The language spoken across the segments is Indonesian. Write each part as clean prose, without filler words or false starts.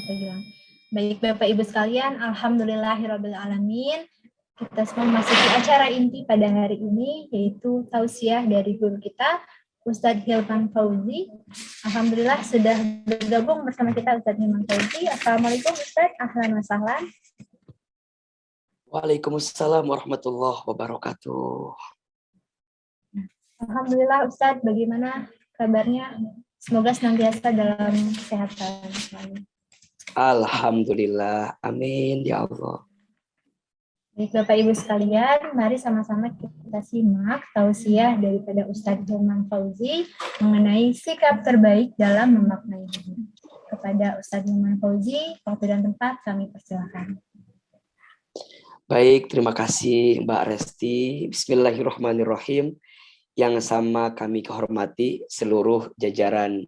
terbilang. Baik Bapak Ibu sekalian, alhamdulillahirrabbilalamin. Kita semua memasuki acara inti pada hari ini, yaitu tausiah dari guru kita, Ustadz Hilman Fauzi. Alhamdulillah sudah bergabung bersama kita Ustadz Hilman Fauzi. Assalamualaikum Ustadz, ahlan wa sahlan. Waalaikumsalam warahmatullahi wabarakatuh. Alhamdulillah Ustadz, bagaimana kabarnya? Semoga senantiasa dalam kesehatan selalu. Alhamdulillah, amin ya Allah. Baik Bapak Ibu sekalian, mari sama-sama kita simak tausiah daripada Ustadz Hilman Fauzi mengenai sikap terbaik dalam memaknai hidup. Kepada Ustadz Hilman Fauzi, waktu dan tempat kami persilakan. Baik, terima kasih Mbak Resti. Bismillahirrahmanirrahim. Yang sama kami kehormati seluruh jajaran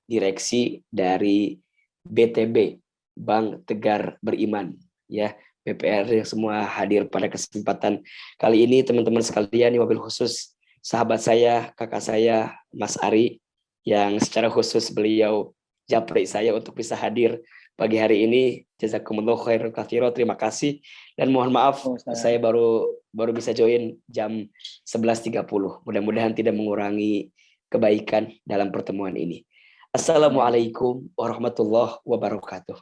direksi dari BTB, Bank Tegar Beriman, ya. BPR yang semua hadir pada kesempatan kali ini, teman-teman sekalian, wabil khusus sahabat saya, kakak saya, Mas Ari, yang secara khusus beliau japri saya untuk bisa hadir pagi hari ini. Jazakumullah khairan katsira, terima kasih. Dan mohon maaf, saya baru bisa join jam 11.30. Mudah-mudahan tidak mengurangi kebaikan dalam pertemuan ini. Assalamualaikum warahmatullahi wabarakatuh.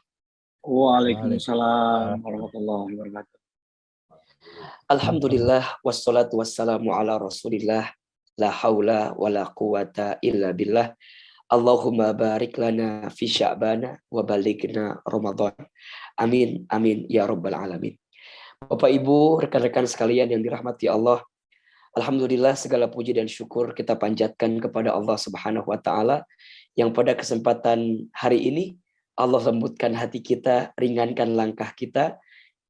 Waalaikumsalam warahmatullahi wabarakatuh. Alhamdulillah wassalatu wassalamu ala Rasulillah, la haula wala quwata illa billah. Allahumma barik lana fi sya'bana wa balighna Ramadan. Amin amin ya rabbal alamin. Bapak Ibu, rekan-rekan sekalian yang dirahmati Allah, alhamdulillah segala puji dan syukur kita panjatkan kepada Allah Subhanahu wa taala yang pada kesempatan hari ini Allah lembutkan hati kita, ringankan langkah kita,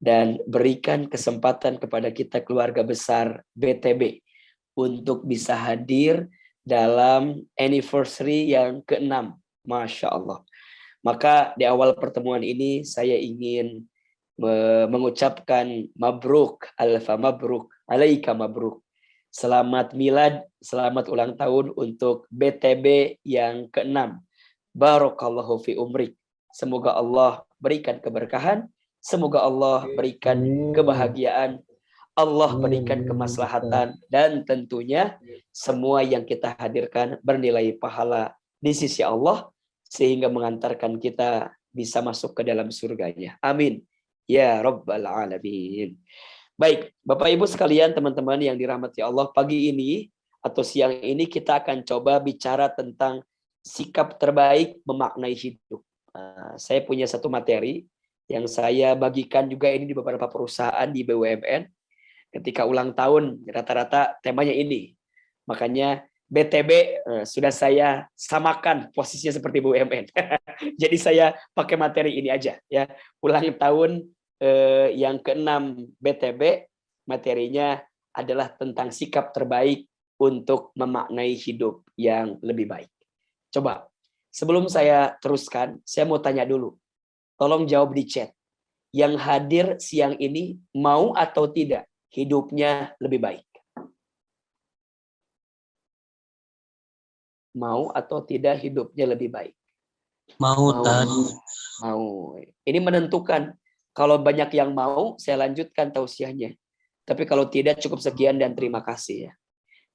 dan berikan kesempatan kepada kita keluarga besar BTB untuk bisa hadir dalam anniversary yang ke-6. Masya Allah. Maka di awal pertemuan ini saya ingin mengucapkan mabruk, alfa mabruk, alaika mabruk. Selamat milad, selamat ulang tahun untuk BTB yang ke-6. Barakallahu fi umrik. Semoga Allah berikan keberkahan, semoga Allah berikan kebahagiaan, Allah berikan kemaslahatan, dan tentunya semua yang kita hadirkan bernilai pahala di sisi Allah sehingga mengantarkan kita bisa masuk ke dalam surganya. Amin ya rabbal alamin. Baik, Bapak Ibu sekalian, teman-teman yang dirahmati Allah, pagi ini atau siang ini kita akan coba bicara tentang sikap terbaik memaknai hidup. Saya punya satu materi yang saya bagikan juga ini di beberapa perusahaan di BUMN. Ketika ulang tahun rata-rata temanya ini. Makanya BTB sudah saya samakan posisinya seperti BUMN. Jadi saya pakai materi ini aja ya. Ulang tahun yang ke-6 BTB, materinya adalah tentang sikap terbaik untuk memaknai hidup yang lebih baik. Coba sebelum saya teruskan, saya mau tanya dulu. Tolong jawab di chat. Yang hadir siang ini mau atau tidak hidupnya lebih baik? Mau atau tidak hidupnya lebih baik? Mau. Mau. Ini menentukan. Kalau banyak yang mau, saya lanjutkan tausiahnya. Tapi kalau tidak, cukup sekian dan terima kasih ya.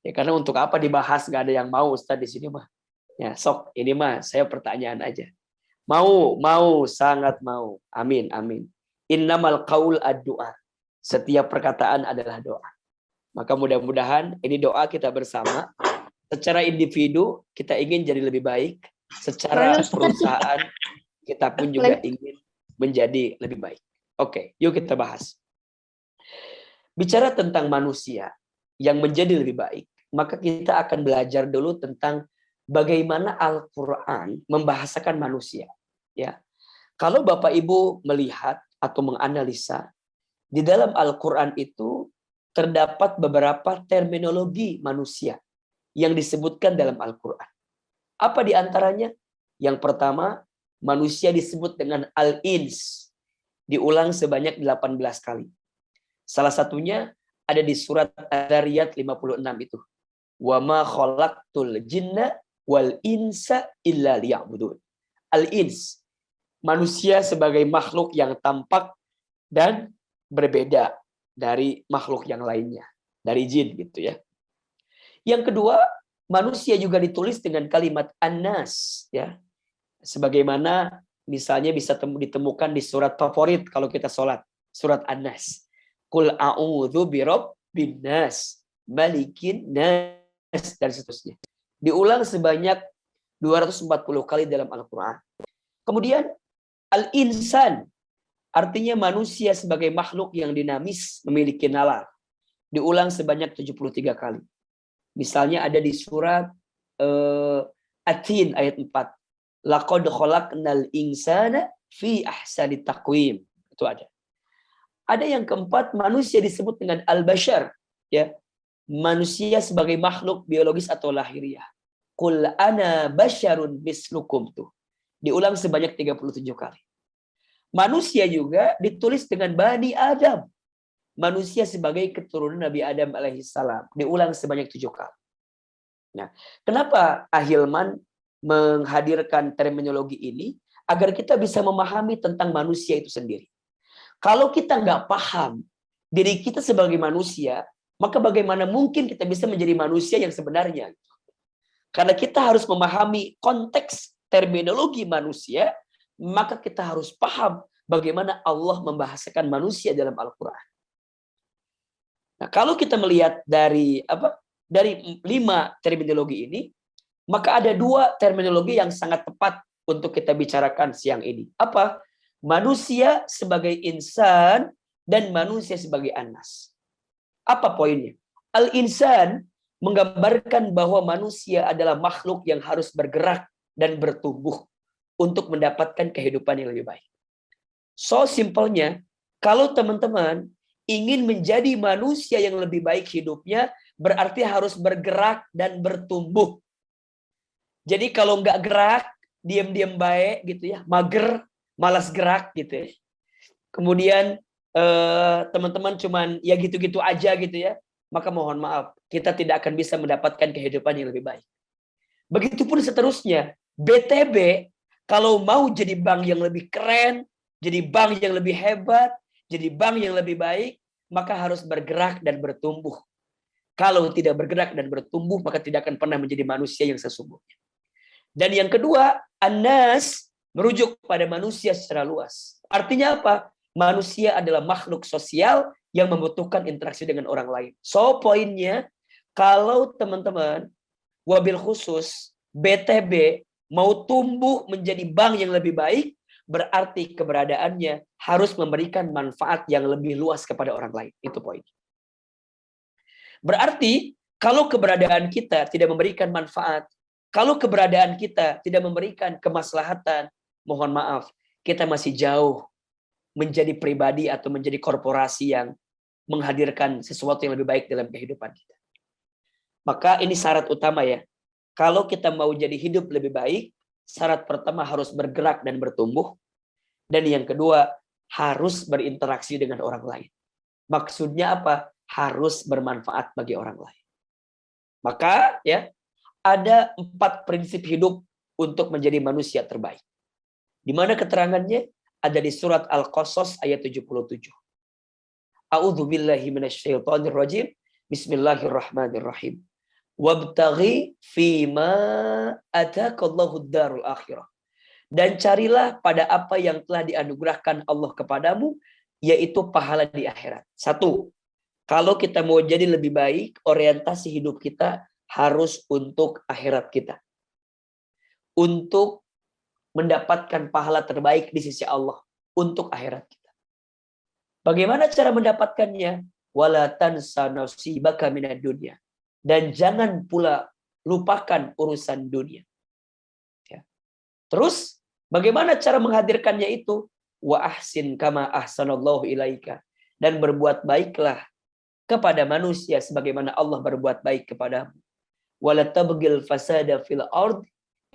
Ya karena untuk apa dibahas, nggak ada yang mau Ustaz di sini mah. Ya, sok ini mah saya pertanyaan aja. Mau, sangat mau. Amin, amin. Innamal qaul ad-du'a. Setiap perkataan adalah doa. Maka mudah-mudahan ini doa kita bersama. Secara individu kita ingin jadi lebih baik. Secara perusahaan kita pun juga ingin menjadi lebih baik. Oke, yuk kita bahas. Bicara tentang manusia yang menjadi lebih baik, maka kita akan belajar dulu tentang bagaimana Al-Quran membahasakan manusia. Ya, kalau Bapak Ibu melihat atau menganalisa, di dalam Al-Quran itu terdapat beberapa terminologi manusia yang disebutkan dalam Al-Quran. Apa di antaranya? Yang pertama, manusia disebut dengan Al-Ins. Diulang sebanyak 18 kali. Salah satunya ada di surat Ad-Dariyat 56 itu. Wa ma khalaqtul jinna wal insa illa liya'budun. Al-ins. manusia sebagai makhluk yang tampak dan berbeda dari makhluk yang lainnya, dari jin gitu ya. Yang kedua, manusia juga ditulis dengan kalimat an-nas ya. Sebagaimana misalnya bisa ditemukan di surat favorit kalau kita sholat, surat an-nas. Qul a'udzu birabbin nas, malikin nas, dan seterusnya. Diulang sebanyak 240 kali dalam Al-Quran. Kemudian al-insan, artinya manusia sebagai makhluk yang dinamis, memiliki nalar. Diulang sebanyak 73 kali. Misalnya ada di surat At-Tin ayat 4. Laqad khalaqnal insana fi ahsani taqwim. Itu ada. Ada yang keempat, manusia disebut dengan al-bashar, ya. Manusia sebagai makhluk biologis atau lahiriah. Qul ana basyarun mislukum tuh. Diulang sebanyak 37 kali. Manusia juga ditulis dengan Bani Adam. Manusia sebagai keturunan Nabi Adam alaihissalam. Diulang sebanyak 7 kali. Nah, kenapa Ahilman menghadirkan terminologi ini? Agar kita bisa memahami tentang manusia itu sendiri. Kalau kita nggak paham diri kita sebagai manusia, maka bagaimana mungkin kita bisa menjadi manusia yang sebenarnya? Karena kita harus memahami konteks terminologi manusia, maka kita harus paham bagaimana Allah membahasakan manusia dalam Al-Quran. Nah, kalau kita melihat dari 5 terminologi ini, maka ada 2 terminologi yang sangat tepat untuk kita bicarakan siang ini. Apa? Manusia sebagai insan dan manusia sebagai anas. Apa poinnya? Al-insan menggambarkan bahwa manusia adalah makhluk yang harus bergerak dan bertumbuh untuk mendapatkan kehidupan yang lebih baik. So simpelnya, kalau teman-teman ingin menjadi manusia yang lebih baik hidupnya, berarti harus bergerak dan bertumbuh. Jadi kalau nggak gerak, diam-diam baik gitu ya, mager, malas gerak gitu ya. Kemudian teman-teman cuman ya gitu-gitu aja gitu ya, maka mohon maaf, kita tidak akan bisa mendapatkan kehidupan yang lebih baik. Begitupun seterusnya, BTB kalau mau jadi bank yang lebih keren, jadi bank yang lebih hebat, jadi bank yang lebih baik, maka harus bergerak dan bertumbuh. Kalau tidak bergerak dan bertumbuh, maka tidak akan pernah menjadi manusia yang sesungguhnya. Dan yang kedua, Anas merujuk pada manusia secara luas. Artinya apa? Manusia adalah makhluk sosial yang membutuhkan interaksi dengan orang lain. So poinnya, kalau teman-teman wabil khusus BTB mau tumbuh menjadi bank yang lebih baik, berarti keberadaannya harus memberikan manfaat yang lebih luas kepada orang lain. Itu poinnya. Berarti kalau keberadaan kita tidak memberikan manfaat, kalau keberadaan kita tidak memberikan kemaslahatan, mohon maaf, kita masih jauh menjadi pribadi atau menjadi korporasi yang menghadirkan sesuatu yang lebih baik dalam kehidupan kita. Maka ini syarat utama ya. Kalau kita mau jadi hidup lebih baik, syarat pertama harus bergerak dan bertumbuh. Dan yang kedua, harus berinteraksi dengan orang lain. Maksudnya apa? Harus bermanfaat bagi orang lain. Maka ya, ada 4 prinsip hidup untuk menjadi manusia terbaik. Di mana keterangannya? Ada di surat Al-Qasas ayat 77. A'udzubillahi minasyaitonirrajim. Bismillahirrahmanirrahim. Wabtaghi fima ataqallahu darul akhirah. Dan carilah pada apa yang telah dianugerahkan Allah kepadamu, yaitu pahala di akhirat. 1. Kalau kita mau jadi lebih baik, orientasi hidup kita harus untuk akhirat kita. Untuk mendapatkan pahala terbaik di sisi Allah untuk akhirat kita. Bagaimana cara mendapatkannya? Wala tansa nasibaka minad dunya. Dan jangan pula lupakan urusan dunia. Ya. Terus, bagaimana cara menghadirkannya itu? Wa ahsin kama ahsanallahu ilaika. Dan berbuat baiklah kepada manusia sebagaimana Allah berbuat baik kepadamu. Wala tabghil fasada fil ard.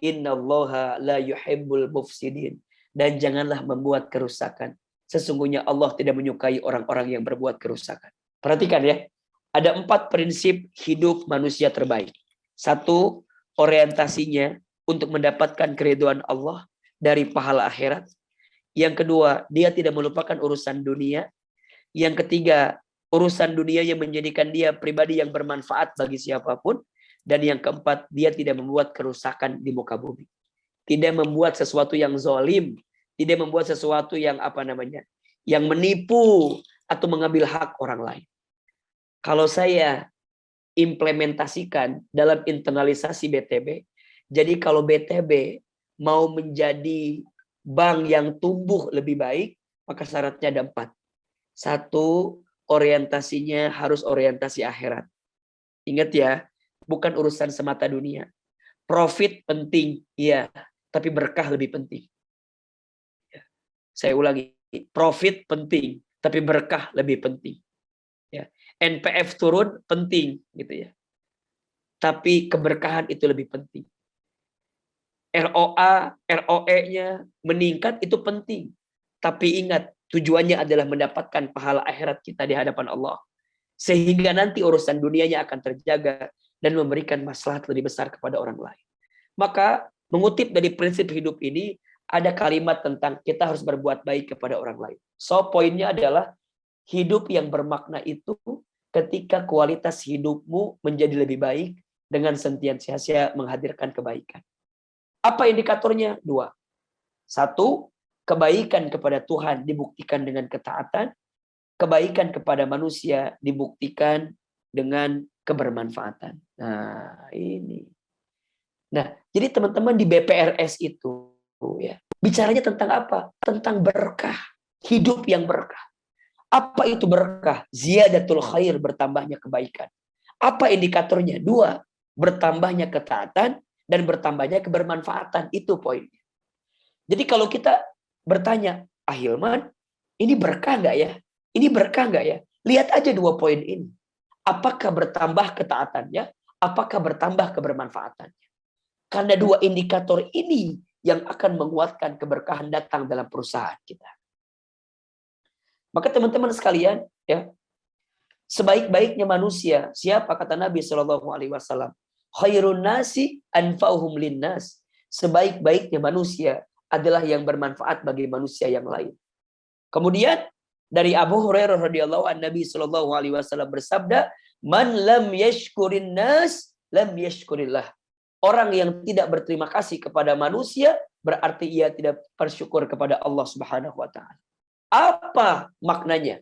Innallaha la yuhibbul mufsidin. Dan janganlah membuat kerusakan. Sesungguhnya Allah tidak menyukai orang-orang yang berbuat kerusakan. Perhatikan ya. Ada 4 prinsip hidup manusia terbaik. 1, orientasinya untuk mendapatkan keridhaan Allah dari pahala akhirat. Yang kedua, dia tidak melupakan urusan dunia. Yang ketiga, urusan dunia yang menjadikan dia pribadi yang bermanfaat bagi siapapun. Dan yang keempat, dia tidak membuat kerusakan di muka bumi. Tidak membuat sesuatu yang zalim, tidak membuat sesuatu yang yang menipu atau mengambil hak orang lain. Kalau saya implementasikan dalam internalisasi BTB, jadi kalau BTB mau menjadi bank yang tumbuh lebih baik, maka syaratnya ada 4. 1, orientasinya harus orientasi akhirat. Ingat ya, bukan urusan semata dunia. Profit penting, iya, tapi berkah lebih penting. Ya. Saya ulangi, profit penting, tapi berkah lebih penting. Ya. NPF turun penting, gitu ya. Tapi keberkahan itu lebih penting. ROA, ROE-nya meningkat itu penting. Tapi ingat, tujuannya adalah mendapatkan pahala akhirat kita di hadapan Allah. Sehingga nanti urusan dunianya akan terjaga dan memberikan maslahat lebih besar kepada orang lain. Maka mengutip dari prinsip hidup ini, ada kalimat tentang kita harus berbuat baik kepada orang lain. So poinnya adalah hidup yang bermakna itu ketika kualitas hidupmu menjadi lebih baik dengan senantiasa menghadirkan kebaikan. Apa indikatornya? 2. 1, kebaikan kepada Tuhan dibuktikan dengan ketaatan. Kebaikan kepada manusia dibuktikan dengan kebermanfaatan. Nah, ini. Nah, jadi teman-teman di BPRS itu ya, bicaranya tentang apa? Tentang berkah, hidup yang berkah. Apa itu berkah? Ziyadatul khair, bertambahnya kebaikan. Apa indikatornya? 2, bertambahnya ketaatan dan bertambahnya kebermanfaatan. Itu poinnya. Jadi kalau kita bertanya, Hilman, ini berkah nggak ya? Ini berkah nggak ya? Lihat aja 2 poin ini. Apakah bertambah ketaatannya? Apakah bertambah kebermanfaatannya? Karena 2 indikator ini yang akan menguatkan keberkahan datang dalam perusahaan kita. Maka teman-teman sekalian, ya, sebaik-baiknya manusia, siapa kata Nabi SAW? Khairun nasi anfa'uhum linnas. Sebaik-baiknya manusia adalah yang bermanfaat bagi manusia yang lain. Kemudian dari Abu Hurairah radhiyallahu anhu, Nabi SAW bersabda, "Man lam yashkurin nas, lam yashkurillah." Orang yang tidak berterima kasih kepada manusia berarti ia tidak bersyukur kepada Allah Subhanahu wa taala. Apa maknanya?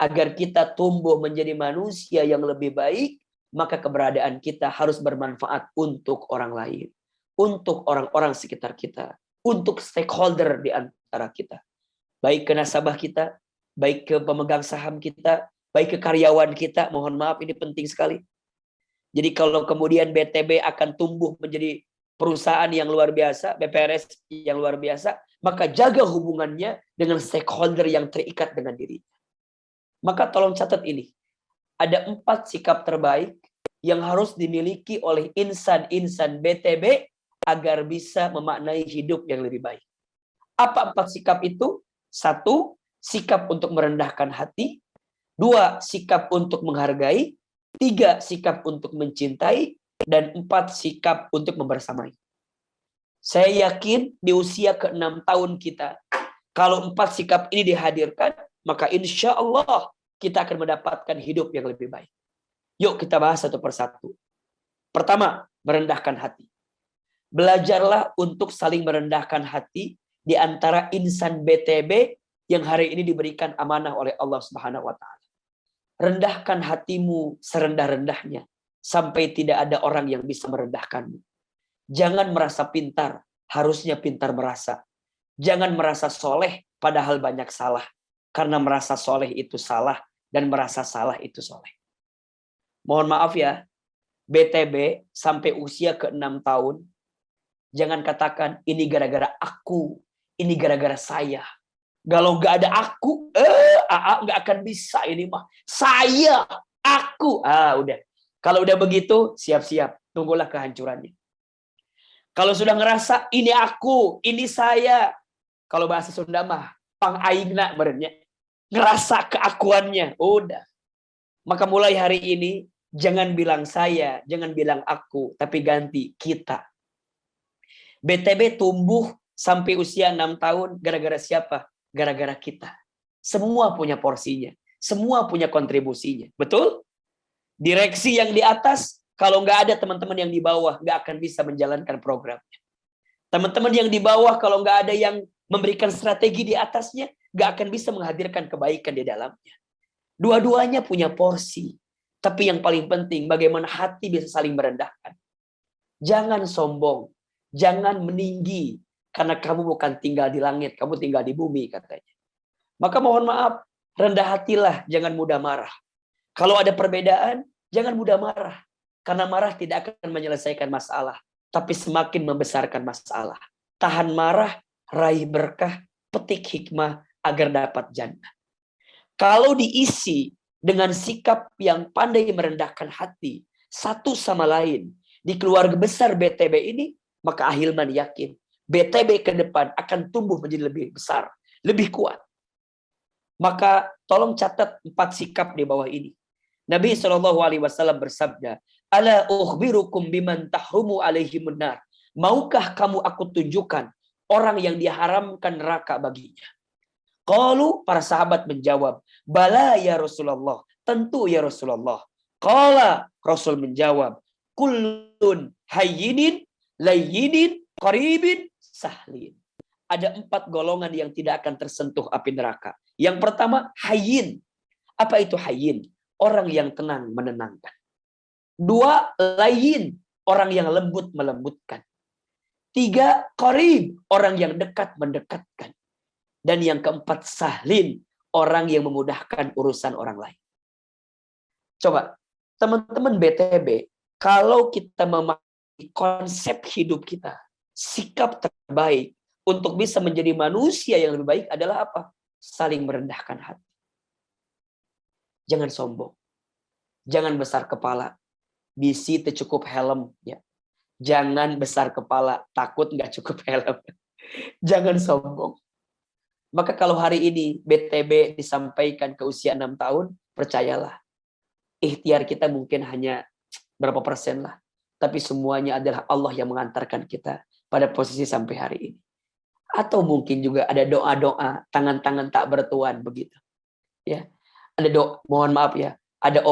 Agar kita tumbuh menjadi manusia yang lebih baik, maka keberadaan kita harus bermanfaat untuk orang lain, untuk orang-orang sekitar kita, untuk stakeholder di antara kita. Baik ke nasabah kita, baik ke pemegang saham kita, baik ke karyawan kita. Mohon maaf, ini penting sekali. Jadi kalau kemudian BTB akan tumbuh menjadi perusahaan yang luar biasa, BPRS yang luar biasa, maka jaga hubungannya dengan stakeholder yang terikat dengan dirinya. Maka tolong catat ini. Ada 4 sikap terbaik yang harus dimiliki oleh insan-insan BTB agar bisa memaknai hidup yang lebih baik. Apa 4 sikap itu? 1, sikap untuk merendahkan hati. 2, sikap untuk menghargai. 3, sikap untuk mencintai. Dan 4, sikap untuk membersamai. Saya yakin di usia ke-6 tahun kita, kalau 4 sikap ini dihadirkan, maka insya Allah kita akan mendapatkan hidup yang lebih baik. Yuk kita bahas satu persatu. Pertama, merendahkan hati. Belajarlah untuk saling merendahkan hati di antara insan BTB yang hari ini diberikan amanah oleh Allah Subhanahu wa taala. Rendahkan hatimu serendah-rendahnya sampai tidak ada orang yang bisa merendahkanmu. Jangan merasa pintar, harusnya pintar merasa. Jangan merasa soleh padahal banyak salah. Karena merasa soleh itu salah dan merasa salah itu soleh. Mohon maaf ya, BTB sampai usia ke-6 tahun, jangan katakan ini gara-gara aku, ini gara-gara saya. Kalau gak ada aku, gak akan bisa ini mah. Saya, aku. Udah. Kalau udah begitu, siap-siap. Tunggulah kehancurannya. Kalau sudah ngerasa ini aku, ini saya. Kalau bahasa Sunda mah, pangaingna berenya. Ngerasa keakuannya. Udah. Maka mulai hari ini, jangan bilang saya, jangan bilang aku, tapi ganti kita. BTB tumbuh sampai usia 6 tahun gara-gara siapa? Gara-gara kita. Semua punya porsinya. Semua punya kontribusinya. Betul? Direksi yang di atas, kalau nggak ada teman-teman yang di bawah, nggak akan bisa menjalankan programnya. Teman-teman yang di bawah, kalau nggak ada yang memberikan strategi di atasnya, nggak akan bisa menghadirkan kebaikan di dalamnya. Dua-duanya punya porsi. Tapi yang paling penting, bagaimana hati bisa saling merendahkan. Jangan sombong. Jangan meninggi. Karena kamu bukan tinggal di langit, kamu tinggal di bumi katanya. Maka mohon maaf, rendah hatilah, jangan mudah marah. Kalau ada perbedaan, jangan mudah marah. Karena marah tidak akan menyelesaikan masalah, tapi semakin membesarkan masalah. Tahan marah, raih berkah, petik hikmah agar dapat jannah. Kalau diisi dengan sikap yang pandai merendahkan hati satu sama lain di keluarga besar BTB ini, maka Ahilman yakin BTB ke depan akan tumbuh menjadi lebih besar, lebih kuat. Maka tolong catat 4 sikap di bawah ini. Nabi SAW bersabda, "Ala ukhbirukum biman tahrumu alaihi benar." Maukah kamu aku tunjukkan orang yang diharamkan neraka baginya? Qalu, para sahabat menjawab, "Bala ya Rasulullah." Tentu ya Rasulullah. Qala, Rasul menjawab, "Kullun hayyinin, layyinin, qaribin, sahlin." Ada 4 golongan yang tidak akan tersentuh api neraka. Yang pertama, hayyin. Apa itu hayyin? Orang yang tenang, menenangkan. 2, layyin. Orang yang lembut, melembutkan. 3, qarib. Orang yang dekat, mendekatkan. Dan yang keempat, sahlin. Orang yang memudahkan urusan orang lain. Coba, teman-teman BTB, kalau kita memahami konsep hidup kita, sikap terbaik untuk bisa menjadi manusia yang lebih baik adalah apa? Saling merendahkan hati. Jangan sombong. Jangan besar kepala. Bisi cukup helm. Ya. Jangan besar kepala. Takut nggak cukup helm. Jangan sombong. Maka kalau hari ini BTB disampaikan ke usia 6 tahun, percayalah. Ikhtiar kita mungkin hanya berapa persen lah. Tapi semuanya adalah Allah yang mengantarkan kita pada posisi sampai hari ini. Atau mungkin juga ada doa-doa, tangan-tangan tak bertuan begitu. Ya. Ada doa, mohon maaf ya, ada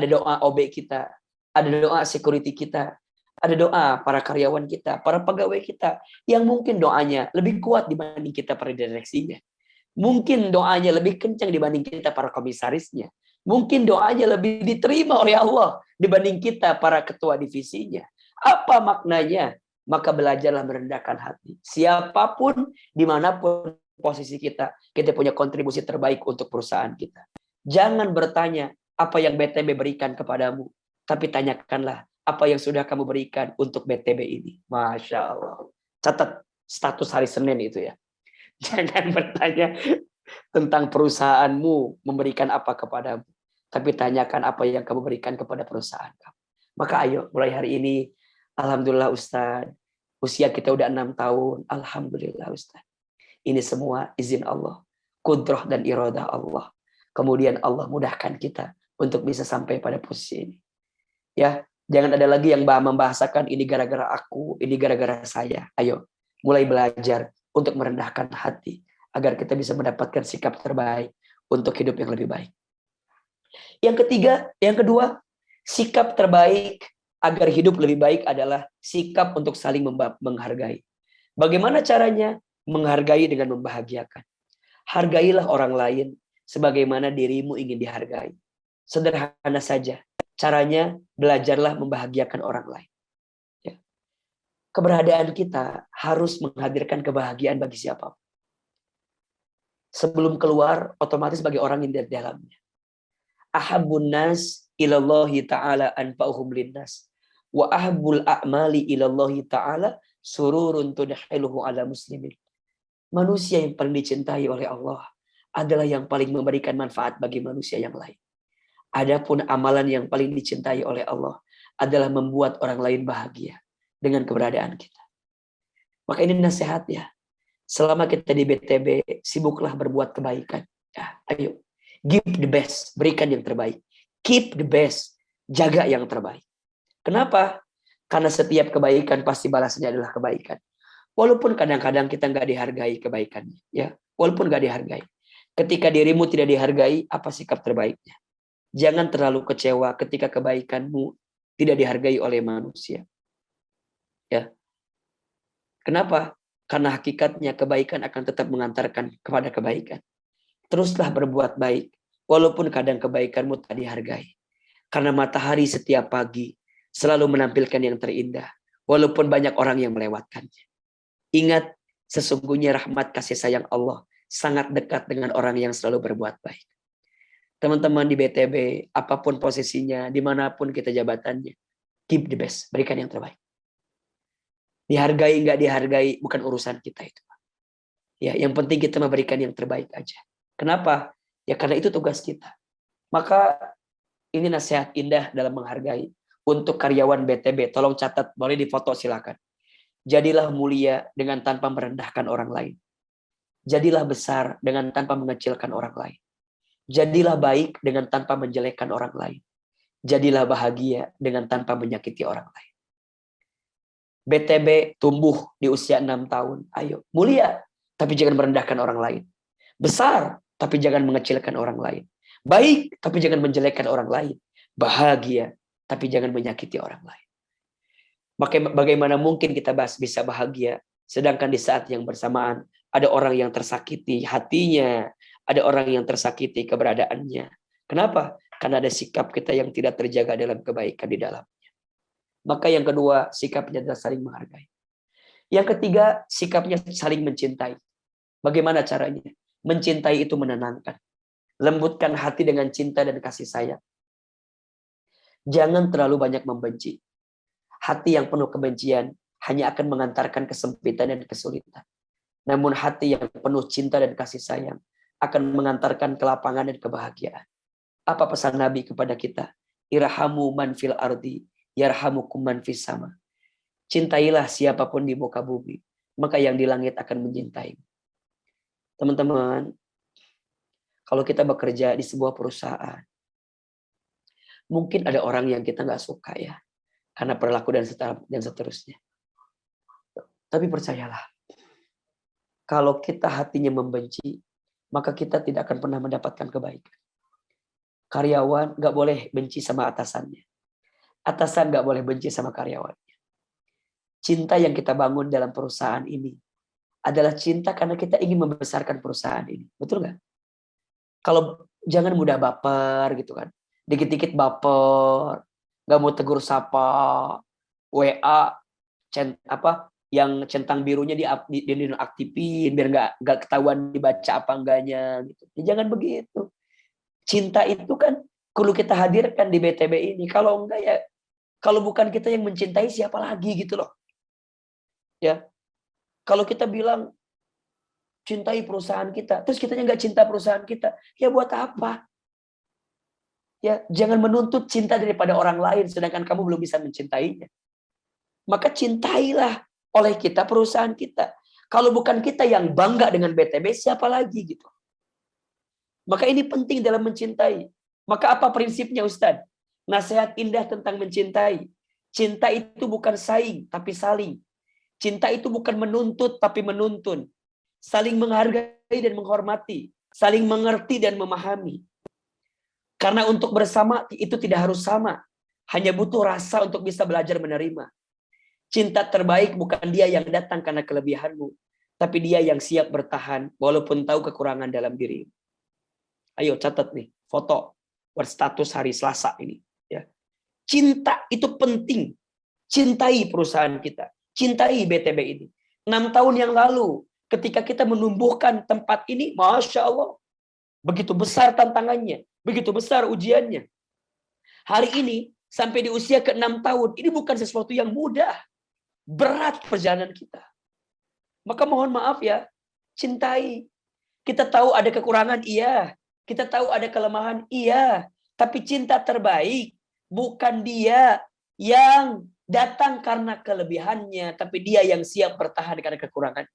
doa OB kita, ada doa security kita, ada doa para karyawan kita, para pegawai kita yang mungkin doanya lebih kuat dibanding kita para direksinya. Mungkin doanya lebih kencang dibanding kita para komisarisnya. Mungkin doanya lebih diterima oleh Allah dibanding kita para ketua divisinya. Apa maknanya? Maka belajarlah merendahkan hati. Siapapun, dimanapun posisi kita punya kontribusi terbaik untuk perusahaan kita. Jangan bertanya apa yang BTB berikan kepadamu, tapi tanyakanlah apa yang sudah kamu berikan untuk BTB ini. Masya Allah. Catat status hari Senin itu ya. Jangan bertanya tentang perusahaanmu memberikan apa kepadamu, tapi tanyakan apa yang kamu berikan kepada perusahaan kamu. Maka ayo mulai hari ini, alhamdulillah Ustaz, usia kita udah 6 tahun. Alhamdulillah Ustaz. Ini semua izin Allah, kudrah dan iradah Allah. Kemudian Allah mudahkan kita untuk bisa sampai pada posisi ini. Ya, jangan ada lagi yang membahasakan ini gara-gara aku, ini gara-gara saya. Ayo, mulai belajar untuk merendahkan hati agar kita bisa mendapatkan sikap terbaik untuk hidup yang lebih baik. Yang kedua, sikap terbaik agar hidup lebih baik adalah sikap untuk saling menghargai. Bagaimana caranya? Menghargai dengan membahagiakan. Hargailah orang lain sebagaimana dirimu ingin dihargai. Sederhana saja. Caranya, belajarlah membahagiakan orang lain. Ya. Keberadaan kita harus menghadirkan kebahagiaan bagi siapapun. Sebelum keluar, otomatis bagi orang yang di dalamnya. Ahabbun nas ilallahi ta'ala anfa'uhum linnas. Wa ahabbul a'mali ilallahi ta'ala sururun tudhiluhu ala muslimin. Manusia yang paling dicintai oleh Allah adalah yang paling memberikan manfaat bagi manusia yang lain. Adapun amalan yang paling dicintai oleh Allah adalah membuat orang lain bahagia dengan keberadaan kita. Maka ini nasihatnya. Selama kita di BTB, sibuklah berbuat kebaikan. Ya, ayo, give the best, berikan yang terbaik. Keep the best, jaga yang terbaik. Kenapa? Karena setiap kebaikan pasti balasnya adalah kebaikan. Walaupun kadang-kadang kita nggak dihargai kebaikannya, ya, walaupun nggak dihargai. Ketika dirimu tidak dihargai, apa sikap terbaiknya? Jangan terlalu kecewa ketika kebaikanmu tidak dihargai oleh manusia. Ya, kenapa? Karena hakikatnya kebaikan akan tetap mengantarkan kepada kebaikan. Teruslah berbuat baik, walaupun kadang kebaikanmu tak dihargai. Karena matahari setiap pagi selalu menampilkan yang terindah, walaupun banyak orang yang melewatkannya. Ingat, sesungguhnya rahmat kasih sayang Allah sangat dekat dengan orang yang selalu berbuat baik. Teman-teman di BTB, apapun posisinya, dimanapun kita jabatannya, keep the best, berikan yang terbaik. Dihargai nggak dihargai bukan urusan kita itu. Ya, yang penting kita memberikan yang terbaik aja. Kenapa? Ya karena itu tugas kita. Maka ini nasihat indah dalam menghargai. Untuk karyawan BTB, tolong catat, boleh difoto silakan. Jadilah mulia dengan tanpa merendahkan orang lain. Jadilah besar dengan tanpa mengecilkan orang lain. Jadilah baik dengan tanpa menjelekkan orang lain. Jadilah bahagia dengan tanpa menyakiti orang lain. BTB tumbuh di usia 6 tahun. Ayo, mulia, tapi jangan merendahkan orang lain. Besar, tapi jangan mengecilkan orang lain. Baik, tapi jangan menjelekkan orang lain. Bahagia, tapi jangan menyakiti orang lain. Maka bagaimana mungkin kita bisa bahagia, sedangkan di saat yang bersamaan ada orang yang tersakiti hatinya, ada orang yang tersakiti keberadaannya. Kenapa? Karena ada sikap kita yang tidak terjaga dalam kebaikan di dalamnya. Maka yang kedua, sikapnya adalah saling menghargai. Yang ketiga, sikapnya saling mencintai. Bagaimana caranya? Mencintai itu menenangkan. Lembutkan hati dengan cinta dan kasih sayang. Jangan terlalu banyak membenci. Hati yang penuh kebencian hanya akan mengantarkan kesempitan dan kesulitan. Namun hati yang penuh cinta dan kasih sayang akan mengantarkan kelapangan dan kebahagiaan. Apa pesan Nabi kepada kita? Irhamu man fil ardi, yarhamukum man fis sama. Cintailah siapapun di muka bumi, maka yang di langit akan mencintai. Teman-teman, kalau kita bekerja di sebuah perusahaan, mungkin ada orang yang kita nggak suka ya, karena perilaku dan seterusnya. Tapi percayalah, kalau kita hatinya membenci, maka kita tidak akan pernah mendapatkan kebaikan. Karyawan nggak boleh benci sama atasannya. Atasan nggak boleh benci sama karyawannya. Cinta yang kita bangun dalam perusahaan ini adalah cinta karena kita ingin membesarkan perusahaan ini. Betul nggak? Kalau jangan mudah baper gitu kan. Dikit-dikit baper, nggak mau tegur sapa, WA, yang centang birunya dinonaktifin biar nggak ketahuan dibaca apa enggaknya gitu. Ya, jangan begitu. Cinta itu kan perlu kita hadirkan di BTB ini. Kalau enggak ya, kalau bukan kita yang mencintai siapa lagi gitu loh. Ya, kalau kita bilang cintai perusahaan kita, terus kitanya nggak cinta perusahaan kita, ya buat apa? Ya, jangan menuntut cinta daripada orang lain, sedangkan kamu belum bisa mencintainya. Maka cintailah oleh kita perusahaan kita. Kalau bukan kita yang bangga dengan BTB, siapa lagi gitu? Maka ini penting dalam mencintai. Maka apa prinsipnya Ustadz? Nasihat indah tentang mencintai. Cinta itu bukan saing, tapi saling. Cinta itu bukan menuntut, tapi menuntun. Saling menghargai dan menghormati. Saling mengerti dan memahami. Karena untuk bersama itu tidak harus sama. Hanya butuh rasa untuk bisa belajar menerima. Cinta terbaik bukan dia yang datang karena kelebihanmu, tapi dia yang siap bertahan walaupun tahu kekurangan dalam diri. Ayo catat nih, foto berstatus hari Selasa ini. Ya. Cinta itu penting. Cintai perusahaan kita. Cintai BTB ini. 6 tahun yang lalu, ketika kita menumbuhkan tempat ini, Masya Allah, begitu besar tantangannya, begitu besar ujiannya. Hari ini, sampai di usia ke-6 tahun, ini bukan sesuatu yang mudah. Berat perjalanan kita. Maka mohon maaf ya, cintai. Kita tahu ada kekurangan, iya. Kita tahu ada kelemahan, iya. Tapi cinta terbaik bukan dia yang datang karena kelebihannya, tapi dia yang siap bertahan karena kekurangan.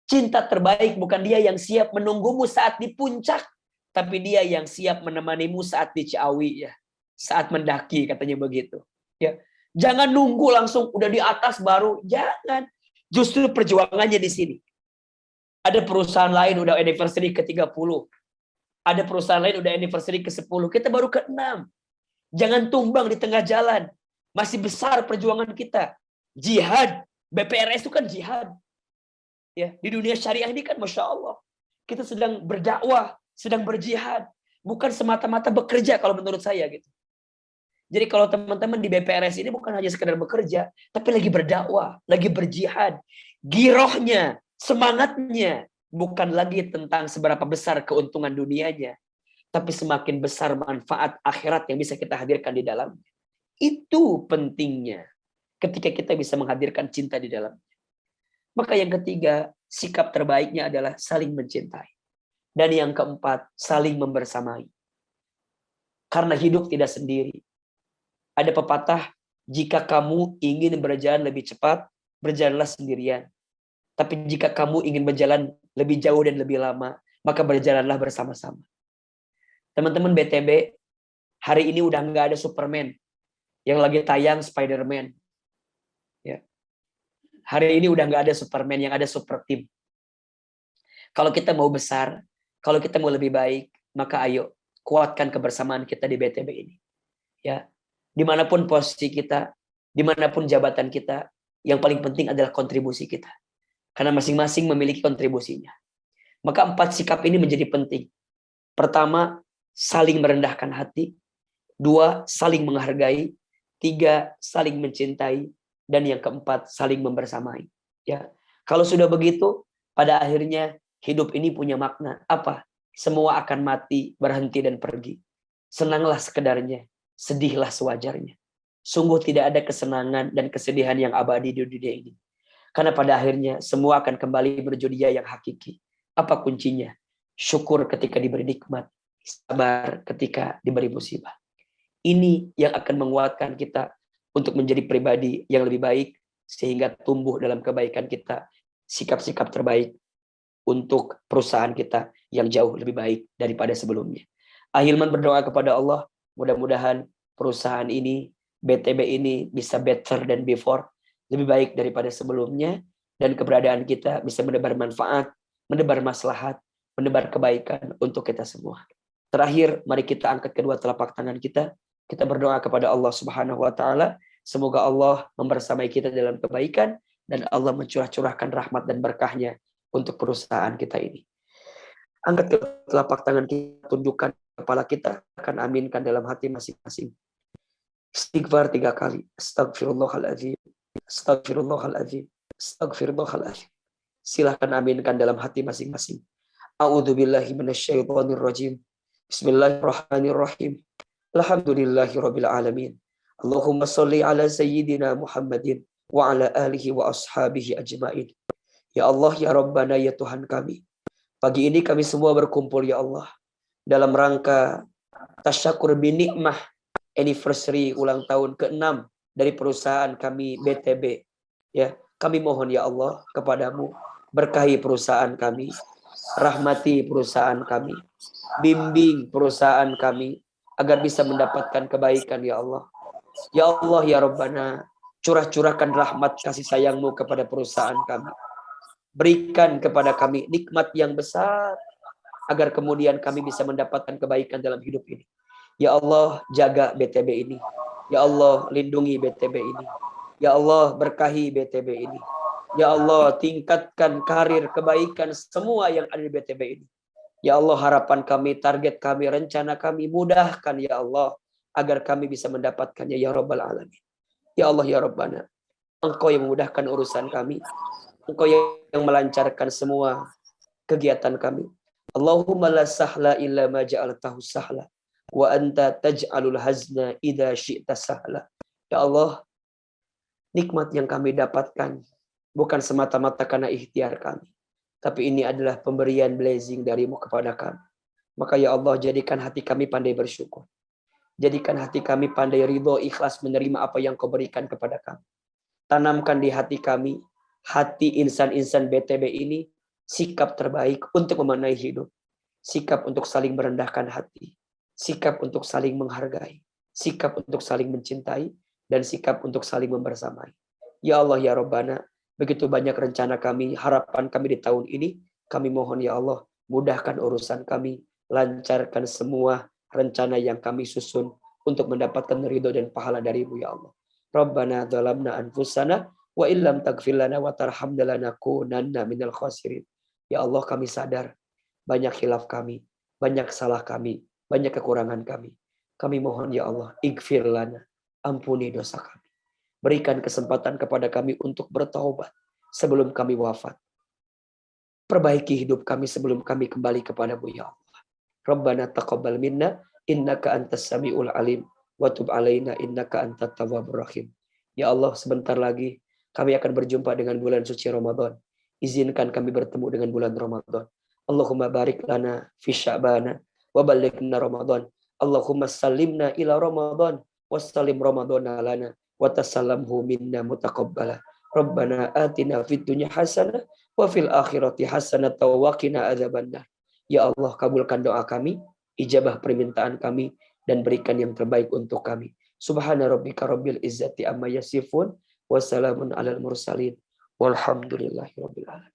Cinta terbaik bukan dia yang siap menunggumu saat di puncak, tapi dia yang siap menemanimu saat di Ciawi ya. Saat mendaki katanya begitu. Ya. Jangan nunggu langsung udah di atas baru, jangan. Justru perjuangannya di sini. Ada perusahaan lain udah anniversary ke-30. Ada perusahaan lain udah anniversary ke-10. Kita baru ke-6. Jangan tumbang di tengah jalan. Masih besar perjuangan kita. Jihad. BPRS itu kan jihad. Ya, di dunia syariah ini kan Masya Allah. Kita sedang berdakwah, sedang berjihad. Bukan semata-mata bekerja kalau menurut saya gitu. Jadi kalau teman-teman di BPRS ini bukan hanya sekedar bekerja, tapi lagi berdakwah, lagi berjihad. Girohnya, semangatnya bukan lagi tentang seberapa besar keuntungan dunianya, tapi semakin besar manfaat akhirat yang bisa kita hadirkan di dalamnya. Itu pentingnya ketika kita bisa menghadirkan cinta di dalamnya. Maka yang ketiga, sikap terbaiknya adalah saling mencintai. Dan yang keempat, saling membersamai. Karena hidup tidak sendiri. Ada pepatah, jika kamu ingin berjalan lebih cepat, berjalanlah sendirian. Tapi jika kamu ingin berjalan lebih jauh dan lebih lama, maka berjalanlah bersama-sama. Teman-teman BTB, hari ini udah nggak ada Superman. Yang lagi tayang Spider-Man. Ya. Hari ini udah nggak ada Superman, yang ada Super Team. Kalau kita mau besar, kalau kita mau lebih baik, maka ayo kuatkan kebersamaan kita di BTB ini. Ya. Dimanapun posisi kita, dimanapun jabatan kita, yang paling penting adalah kontribusi kita. Karena masing-masing memiliki kontribusinya. Maka 4 sikap ini menjadi penting. Pertama, saling merendahkan hati. 2, saling menghargai. 3, saling mencintai. Dan yang keempat, saling membersamai. Ya, kalau sudah begitu, pada akhirnya hidup ini punya makna. Apa? Semua akan mati, berhenti dan pergi. Senanglah sekedarnya. Sedihlah sewajarnya. Sungguh tidak ada kesenangan dan kesedihan yang abadi di dunia ini. Karena pada akhirnya semua akan kembali menuju Dia yang hakiki. Apa kuncinya? Syukur ketika diberi nikmat. Sabar ketika diberi musibah. Ini yang akan menguatkan kita untuk menjadi pribadi yang lebih baik. Sehingga tumbuh dalam kebaikan kita. Sikap-sikap terbaik untuk perusahaan kita yang jauh lebih baik daripada sebelumnya. Ahilman berdoa kepada Allah. Mudah-mudahan perusahaan ini, BTB ini bisa better than before, lebih baik daripada sebelumnya, dan keberadaan kita bisa menebar manfaat, menebar maslahat, menebar kebaikan untuk kita semua. Terakhir, mari kita angkat kedua telapak tangan kita berdoa kepada Allah Subhanahu wa taala, semoga Allah membersamai kita dalam kebaikan dan Allah mencurah-curahkan rahmat dan berkahnya untuk perusahaan kita ini. Angkat ke telapak tangan kita, tundukkan kepala kita, akan aminkan dalam hati masing-masing. Istighfar 3 kali. Astagfirullahaladzim. Astagfirullahaladzim. Astagfirullahaladzim. Silahkan aminkan dalam hati masing-masing. A'udzubillahi minasyaitonirrajim. Bismillahirrahmanirrahim. Alhamdulillahirabbil alamin. Allahumma shalli ala sayyidina Muhammadin wa ala alihi wa ashabihi ajmain. Ya Allah, ya Rabbana, ya Tuhan kami. Pagi ini kami semua berkumpul ya Allah dalam rangka tasyakur binikmah anniversary ulang tahun ke-6 dari perusahaan kami BTB. Ya, kami mohon ya Allah kepadamu, berkahi perusahaan kami, rahmati perusahaan kami, bimbing perusahaan kami agar bisa mendapatkan kebaikan ya Allah. Ya Allah ya Rabbana, curah-curahkan rahmat kasih sayangmu kepada perusahaan kami. Berikan kepada kami nikmat yang besar agar kemudian kami bisa mendapatkan kebaikan dalam hidup ini. Ya Allah, jaga BTB ini. Ya Allah, lindungi BTB ini. Ya Allah, berkahi BTB ini. Ya Allah, tingkatkan karir kebaikan semua yang ada di BTB ini. Ya Allah, harapan kami, target kami, rencana kami, mudahkan ya Allah agar kami bisa mendapatkannya ya Rabbal Alamin. Ya Allah ya Rabbana, Engkau yang memudahkan urusan kami. Engkau yang melancarkan semua kegiatan kami. Allahumma la sahla illa ma ja'altahu sahla wa anta taj'alul hazna idza syi'ta sahla. Ya Allah, nikmat yang kami dapatkan bukan semata-mata karena ikhtiar kami, tapi ini adalah pemberian blessing darimu kepada kami. Maka ya Allah, jadikan hati kami pandai bersyukur. Jadikan hati kami pandai ridho, ikhlas menerima apa yang kau berikan kepada kami. Tanamkan di hati kami, hati insan-insan BTB ini, sikap terbaik untuk memaknai hidup. Sikap untuk saling merendahkan hati. Sikap untuk saling menghargai. Sikap untuk saling mencintai. Dan sikap untuk saling membersamai. Ya Allah ya Rabbana, Begitu banyak rencana kami, harapan kami di tahun ini. Kami mohon ya Allah, mudahkan urusan kami, lancarkan semua rencana yang kami susun untuk mendapatkan ridho dan pahala dari-Mu ya Allah. Rabbana dzalamna anfusana wa illam taghfir lana wa tarhamna lanakunanna minal khasirin. Ya Allah, kami sadar banyak khilaf kami, banyak salah kami, banyak kekurangan kami. Kami mohon ya Allah, ighfir lana, ampuni dosa kami. Berikan kesempatan kepada kami untuk bertaubat sebelum kami wafat. Perbaiki hidup kami sebelum kami kembali kepada-Mu ya Allah. Rabbana taqabbal minna innaka antas samiul alim wa tub alaina innaka antat tawwabur rahim. Ya Allah, sebentar lagi kami akan berjumpa dengan bulan suci Ramadan. Izinkan kami bertemu dengan bulan Ramadan. Allahumma barik lana fi sya'bana wa ballighna Ramadan. Allahumma sallimna ila Ramadan wassalim Ramadana lana wa tasallamhu minna mutaqabbala. Rabbana atina fid dunya hasanah wa fil akhirati hasanah wa qina adzabannar. Ya Allah, kabulkan doa kami, ijabah permintaan kami, dan berikan yang terbaik untuk kami. Subhana rabbika rabbil izzati amma yasifun, wa salamun alal mursalin, walhamdulillahi rabbil alamin.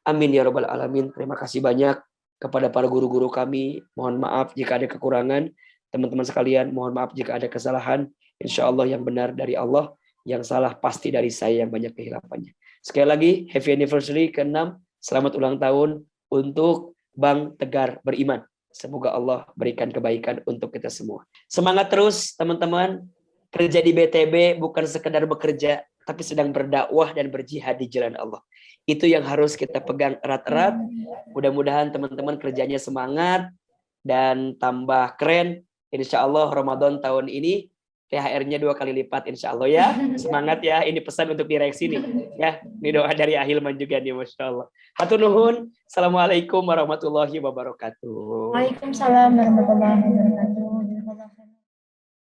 Amin ya rabbal alamin. Terima kasih banyak kepada para guru-guru kami. Mohon maaf jika ada kekurangan. Teman-teman sekalian, mohon maaf jika ada kesalahan. Insya Allah yang benar dari Allah, yang salah pasti dari saya yang banyak kehilafannya. Sekali lagi, happy anniversary ke-6. Selamat ulang tahun untuk Bank Tegar Beriman. Semoga Allah berikan kebaikan untuk kita semua. Semangat terus teman-teman. Kerja di BTB bukan sekedar bekerja, tapi sedang berdakwah dan berjihad di jalan Allah. Itu yang harus kita pegang erat-erat. Mudah-mudahan teman-teman kerjanya semangat dan tambah keren. Insya Allah Ramadan tahun ini THR-nya 2 kali lipat insya Allah ya. Semangat ya. Ini pesan untuk direksi nih. Ya, ini doa dari Ahilman juga nih, Masya Allah. Hatur nuhun. Assalamualaikum warahmatullahi wabarakatuh. Waalaikumsalam warahmatullahi wabarakatuh.